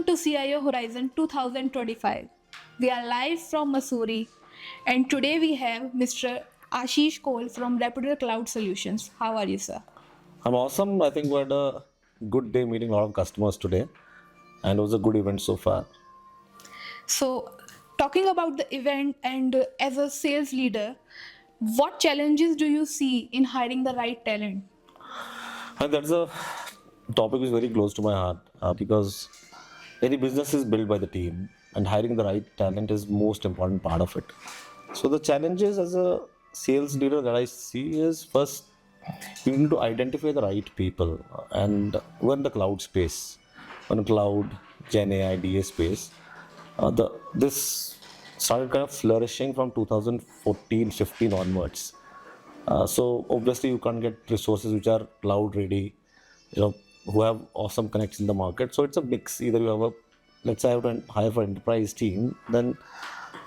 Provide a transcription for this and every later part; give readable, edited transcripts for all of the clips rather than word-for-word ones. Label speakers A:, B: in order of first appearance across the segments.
A: to CIO Horizon 2025. We are live from Missouri, and today we have Mr. Ashish Koul from Rapyder Cloud Solutions. How are you, sir?
B: I'm awesome. I think we had a good day meeting a lot of customers today, and it was a good event so far.
A: So, talking about the event and as a sales leader, what challenges do you see in hiring the right talent?
B: And that's a topic which is very close to my heart because any business is built by the team, and hiring the right talent is most important part of it. So the challenges as a sales leader that I see is first you need to identify the right people, and we're in the cloud space, on cloud, Gen AI, DA space. This started kind of flourishing from 2014-15 onwards. So obviously you can't get resources which are cloud ready, you know, who have awesome connects in the market. So it's a mix. Either you have a, let's say I have to hire for enterprise team, then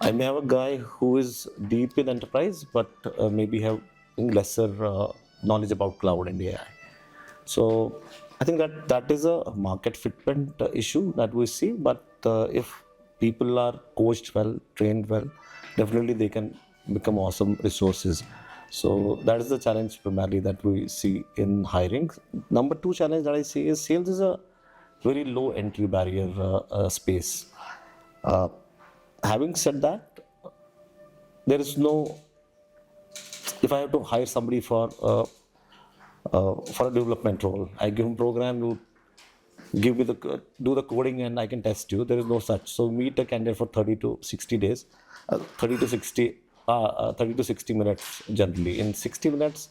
B: I may have a guy who is deep in enterprise, but maybe have lesser knowledge about cloud and AI. So I think that is a market fitment issue that we see. But if people are coached well, trained well, definitely they can become awesome resources. So that is the challenge primarily that we see in hiring. Number two challenge that I see is sales is a very low entry barrier space. Uh, Having said that, there is no. If I have to hire somebody for a development role, I give him program, you give me the do the coding, and I can test you. There is no such. So meet a candidate for 30 to 60 days, 30 to 60, 30 to 60 minutes generally. In 60 minutes,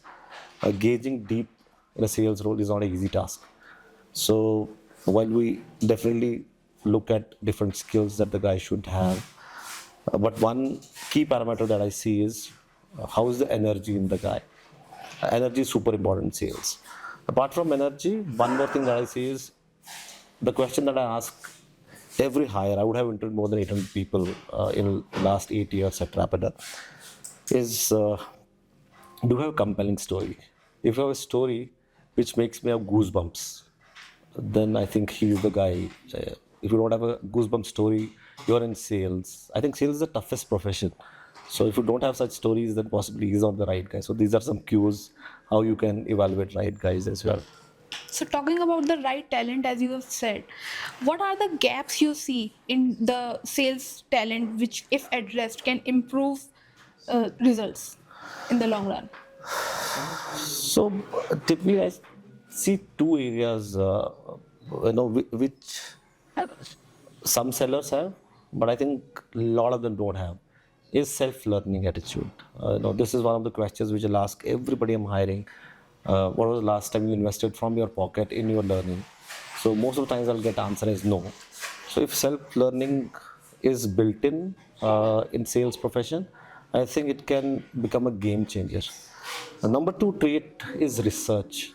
B: gauging deep in a sales role is not an easy task. So while we definitely look at different skills that the guy should have, but one key parameter that I see is how is the energy in the guy. Energy is super important in sales. Apart from energy, one more thing that I see is the question that I ask every hire. I would have interviewed more than 800 people in last 8 years at Rapyder. Is do you have a compelling story? If you have a story which makes me have goosebumps, then I think he is the guy. If you don't have a goosebump story, you're in sales. I think sales is the toughest profession. So if you don't have such stories, then possibly he's not the right guy. So these are some cues how you can evaluate right guys as well.
A: So, talking about the right talent, as you have said, what are the gaps you see in the sales talent which, if addressed, can improve results in the long run?
B: So typically, I see two areas, which some sellers have, but I think a lot of them don't have. Is self-learning attitude. This is one of the questions which I'll ask everybody I'm hiring. What was the last time you invested from your pocket in your learning? So most of the times I'll get answer is no. So if self-learning is built in sales profession, I think it can become a game changer. The number two trait is research.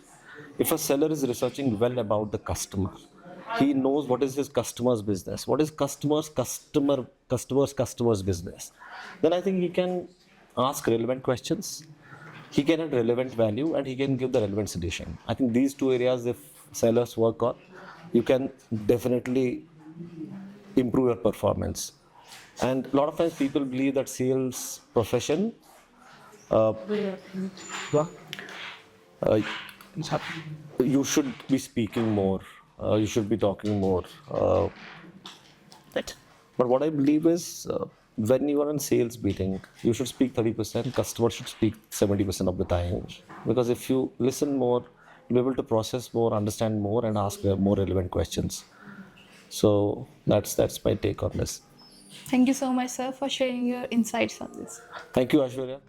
B: If a seller is researching well about the customer, he knows what is his customer's business, what is customer's business, then I think he can ask relevant questions, he can add relevant value, and he can give the relevant solution. I think these two areas, if sellers work on, you can definitely improve your performance. And a lot of times people believe that sales profession uh, uh, you should be speaking more, you should be talking more. Right. But what I believe is when you are in sales meeting, you should speak 30%, customer should speak 70% of the time. Because if you listen more, you'll be able to process more, understand more, and ask more relevant questions. So that's my take on this.
A: Thank you so much, sir, for sharing your insights on this.
B: Thank you, Ashwarya.